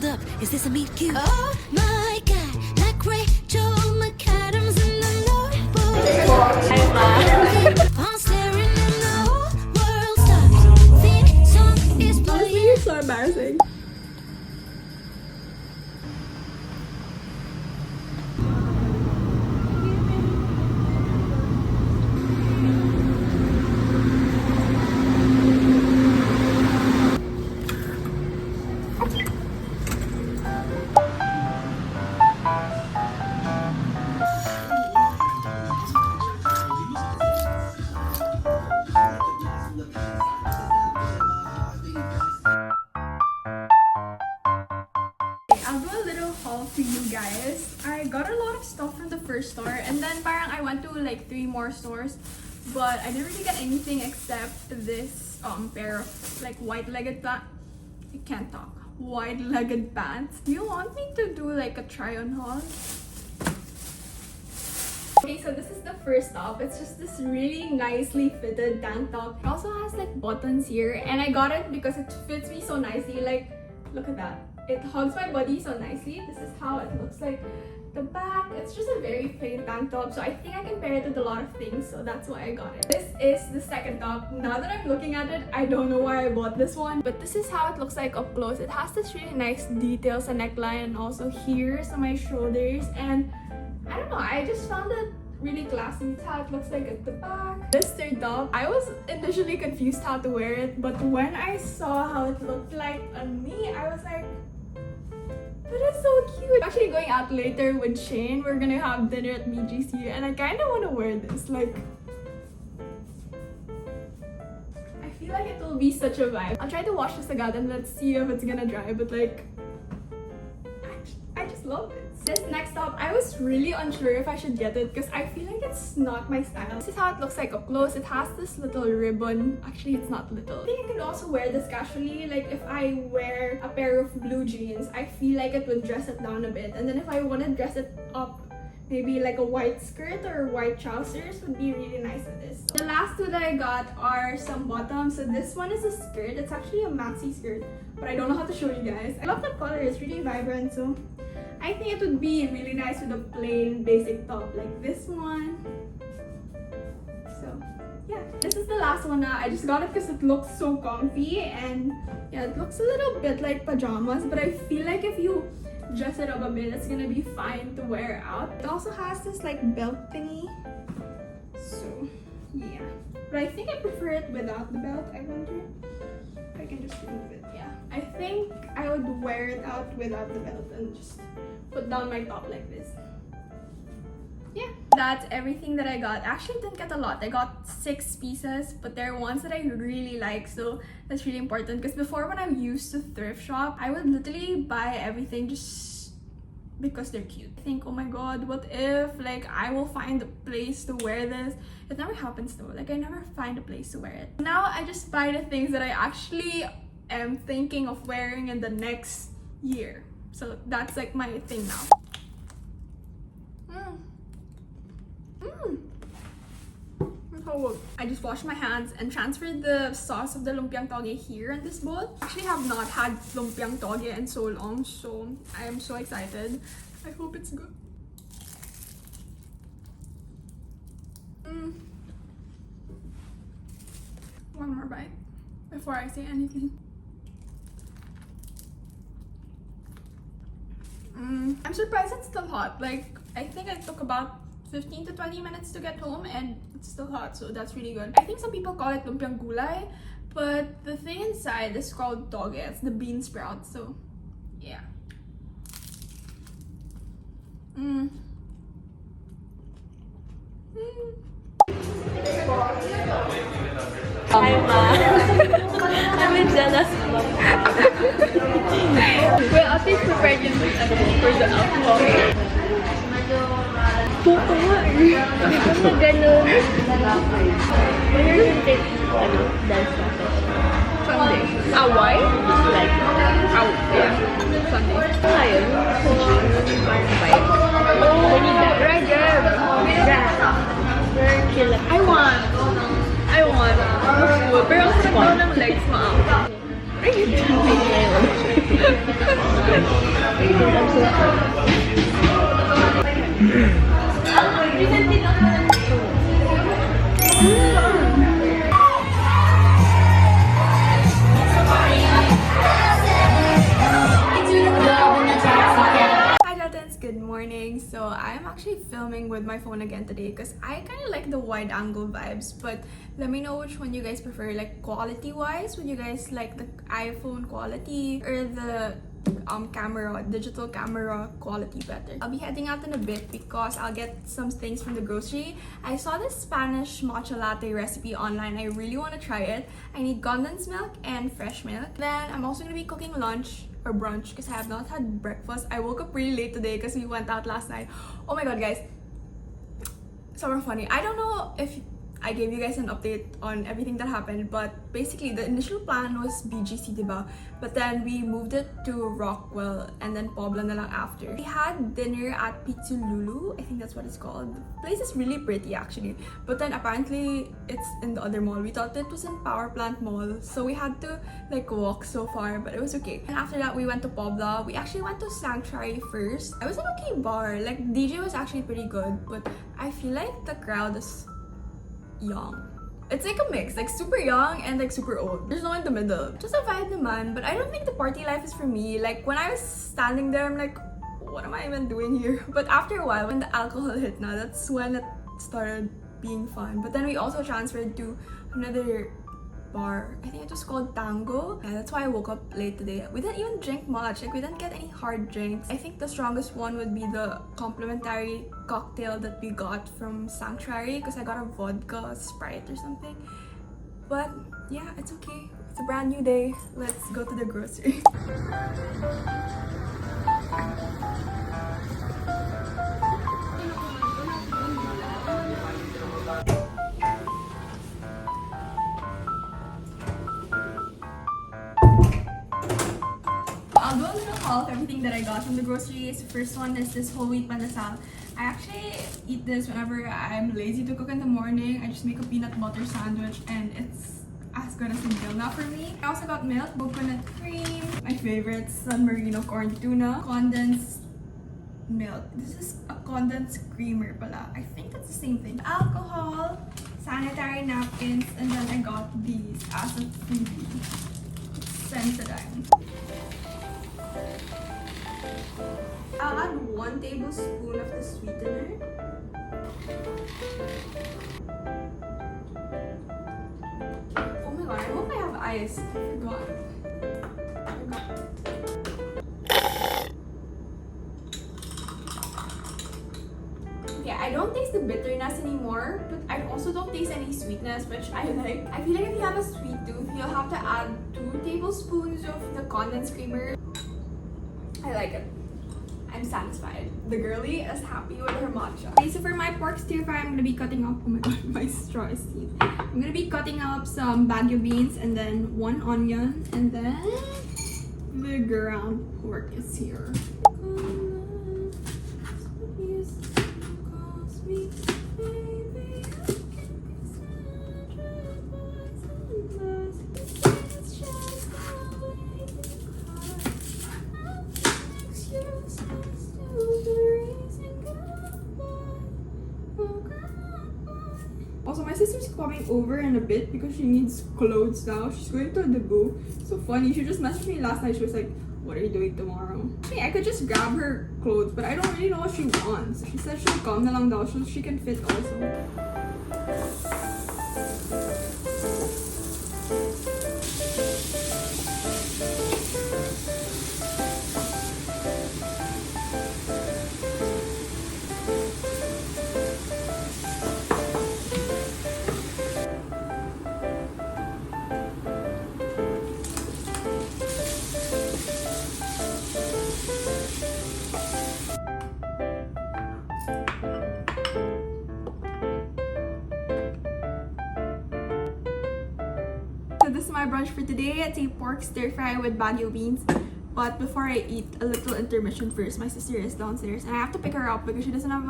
Hold up, is this a meet cute? Oh my god, like Rachel McAdams in the notebook. I'm staring and the whole world stops. Theme song is playing. You're so embarrassing. I'll do a little haul for you guys. I got a lot of stuff from the first store and then parang I went to like 3 more stores, but I didn't really get anything except this pair of like white-legged pants. I can't talk. White-legged pants. Do you want me to do like a try-on haul? Okay, so this is the first top. It's just this really nicely fitted tank top. It also has like buttons here and I got it because it fits me so nicely. Like, look at that. It hugs my body so nicely. This is how it looks like. The back, it's just a very plain tank top, so I think I can pair it with a lot of things, so that's why I got it. This is the second top. Now that I'm looking at it, I don't know why I bought this one, but this is how it looks like up close. It has this really nice details and neckline and also here on my shoulders, and I don't know, I just found it really classy. It's how it looks like at the back. This third top, I was initially confused how to wear it, but when I saw how it looked like on me, I was like, that is so cute. I'm actually going out later with Shane. We're gonna have dinner at BGC and I kind of want to wear this. Like, I feel like it will be such a vibe. I'll try to wash this agad and let's see if it's gonna dry, but like, I just love it. This next top, I was really unsure if I should get it because I feel like it's not my style. This is how it looks like up close. It has this little ribbon. Actually, it's not little. I think I could also wear this casually. Like if I wear a pair of blue jeans, I feel like it would dress it down a bit. And then if I want to dress it up, maybe like a white skirt or white trousers would be really nice with this. The last two that I got are some bottoms. So this one is a skirt. It's actually a maxi skirt, but I don't know how to show you guys. I love the color. It's really vibrant, so I think it would be really nice with a plain basic top like this one. So yeah, this is the last one now. I just got it because it looks so comfy and yeah, it looks a little bit like pajamas, but I feel like if you dress it up a bit, it's gonna be fine to wear out. It also has this like belt thingy, so yeah, but I think I prefer it without the belt. I wonder if I can just remove it. Yeah, I think I would wear it out without the belt and just put down my top like this. Yeah, that's everything that I got. Actually, didn't get a lot. I got 6 pieces, but there are ones that I really like, so that's really important. Because before, when I used to thrift shop, I would literally buy everything just because they're cute. I think, oh my god, what if like I will find a place to wear this? It never happens though. Like I never find a place to wear it. Now I just buy the things that I actually am thinking of wearing in the next year. So that's like my thing now. I just washed my hands and transferred the sauce of the lumpiang toge here in this bowl. I actually have not had lumpiang toge in so long, so I am so excited. I hope it's good. One more bite before I say anything. I'm surprised it's still hot. Like, I think it took about 15 to 20 minutes to get home and it's still hot, so that's really good. I think some people call it lumpiang gulay, but the thing inside is called toge. It's the bean sprout, so yeah. Hi, Ma. I'm in Gela's vlog. Well, Ate prepared you for the alcohol. Puto nga eh. Dito na ganun. When are you taking dance classes? Sunday. Why? Like, Yeah. Sunday. ngayon, so, parang bike. When you got Right there. very chill. I want. Pero ang sarap daw ng legs, ma'am. Are you doing ngayon? Hi Jatins, good morning. So I'm actually filming with my phone again today because I kind of like the wide angle vibes, but let me know which one you guys prefer, like quality wise. Would you guys like the iPhone quality or the digital camera quality better? I'll be heading out in a bit because I'll get some things from the grocery. I saw this Spanish matcha latte recipe online. I really want to try it. I need condensed milk and fresh milk. Then I'm also going to be cooking lunch or brunch because I have not had breakfast. I woke up really late today because we went out last night. Oh my god, guys, super funny. I don't know if I gave you guys an update on everything that happened, but basically the initial plan was BGC, diba? But then we moved it to Rockwell and then Pobla na lang after. We had dinner at Pizzululu, I think that's what it's called. The place is really pretty actually, but then apparently it's in the other mall. We thought it was in Power Plant Mall, so we had to like walk so far, but it was okay. And after that we went to Pobla. We actually went to Sanctuary first. It was an okay bar, like DJ was actually pretty good, but I feel like the crowd is young. It's like a mix, like super young and like super old. There's no in the middle. Just a vibe naman, but I don't think the party life is for me. Like when I was standing there, I'm like, what am I even doing here? But after a while, when the alcohol hit na, that's when it started being fun. But then we also transferred to another bar. I think it was called Tango. Yeah, that's why I woke up late today. We didn't even drink much. Like we didn't get any hard drinks. I think the strongest one would be the complimentary cocktail that we got from Sanctuary because I got a vodka Sprite or something. But yeah, it's okay. It's a brand new day. Let's go to the grocery. I'll do a little haul of everything that I got from the groceries. First one is this whole wheat pandesal. I actually eat this whenever I'm lazy to cook in the morning. I just make a peanut butter sandwich and it's as good as a meal now for me. I also got milk, coconut cream, my favorite San Marino corn tuna, condensed milk. This is a condensed creamer pala. I think that's the same thing. Alcohol, sanitary napkins, and then I got these as a freebie. Sensodyne. I'll add 1 tablespoon of the sweetener. Oh my god, I hope I have ice. I forgot. Yeah, I don't taste the bitterness anymore, but I also don't taste any sweetness, which I like. I feel like if you have a sweet tooth, you'll have to add 2 tablespoons of the condensed creamer. I like it. I'm satisfied. The girly is happy with her matcha. Okay, so for my pork stir fry, I'm gonna be cutting up. Oh my god, my straw is teeth. I'm gonna be cutting up some bagu beans and then 1 onion, and then the ground pork is here. Also, my sister's coming over in a bit because she needs clothes now. She's going to a debut. So funny. She just messaged me last night. She was like, what are you doing tomorrow? Hey, I could just grab her clothes, but I don't really know what she wants. She said she'll come na lang daw so she can fit also. This is my brunch for today. It's a pork stir fry with bagu beans. But before I eat, a little intermission first. My sister is downstairs and I have to pick her up because she doesn't have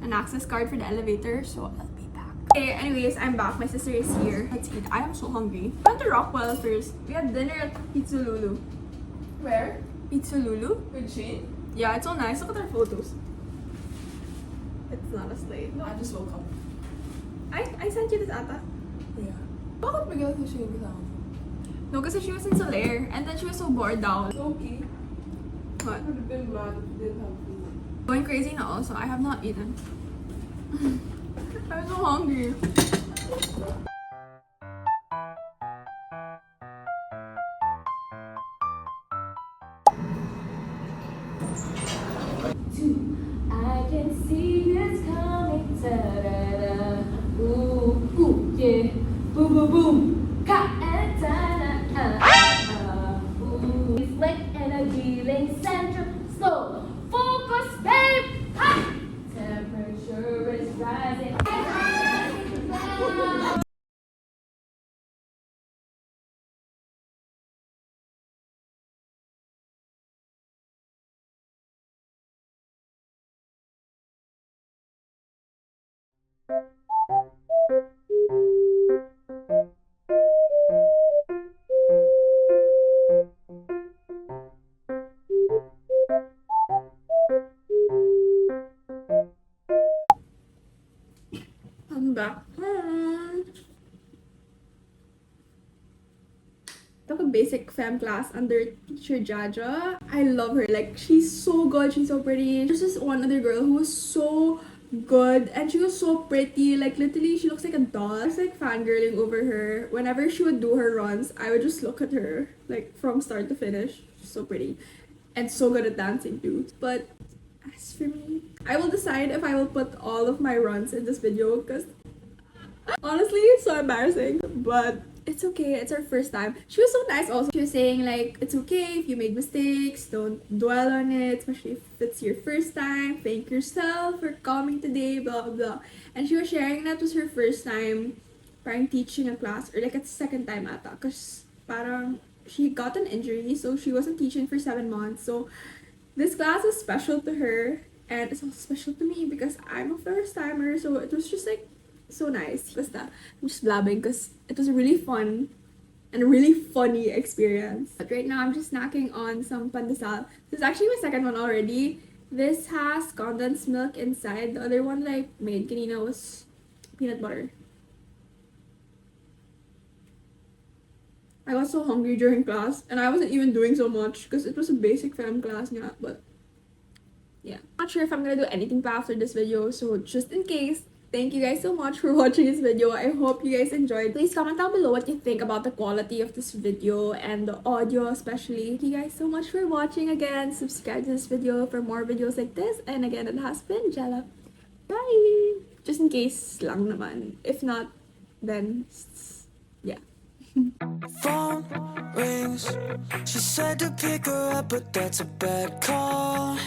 an access card for the elevator. So I'll be back. Okay, anyways, I'm back. My sister is here. Let's eat. I am so hungry. We went to Rockwell first. We had dinner at Pizzululu. Where? Pizza Lulu. With Shane? Yeah, it's so nice. Look at our photos. It's not a slate. No, I just woke up. I sent you this ata. Yeah. Bakit bigla ko siya kasama? No, kasi she was in Soler and then she was so bored down. Okay. What? I would have been mad if you didn't have food. Going crazy now also. I have not eaten. I'm so hungry. I can see it's coming. Ta-da-da. Ooh, ooh, yeah. Boom, boom, boom. Ka and ta-da. Ooh. Reflect energy, link center, slow. Focus, babe. Ha! Temperature is rising. I'm back home. Took a basic fem class under teacher Jaja. I love her. Like, she's so good. She's so pretty. There's this one other girl who was so good and she was so pretty. Like, literally, she looks like a doll. I was like fangirling over her. Whenever she would do her runs, I would just look at her, like, from start to finish. She's so pretty and so good at dancing too. But as for me, I will decide if I will put all of my runs in this video because honestly, it's so embarrassing. But it's okay. It's our first time. She was so nice also. She was saying like, it's okay if you made mistakes. Don't dwell on it, especially if it's your first time. Thank yourself for coming today, blah, blah, blah. And she was sharing that was her first time parang teaching a class or like it's second time ata. Because parang she got an injury, so she wasn't teaching for 7 months. So this class is special to her and it's also special to me because I'm a first timer. So it was just like so nice. Basta, I'm just blabbing because it was a really fun and a really funny experience. But right now I'm just snacking on some pandesal. This is actually my second one already. This has condensed milk inside. The other one that I made kanina was peanut butter. I got so hungry during class and I wasn't even doing so much because it was a basic fam class nga, but yeah. Not sure if I'm gonna do anything pa after this video, so just in case, thank you guys so much for watching this video. I hope you guys enjoyed. Please comment down below what you think about the quality of this video and the audio especially. Thank you guys so much for watching again. Subscribe to this video for more videos like this. And again, it has been Gela. Bye! Just in case lang naman. If not, then yeah. Phone rings. She said to pick her up, but that's a bad call.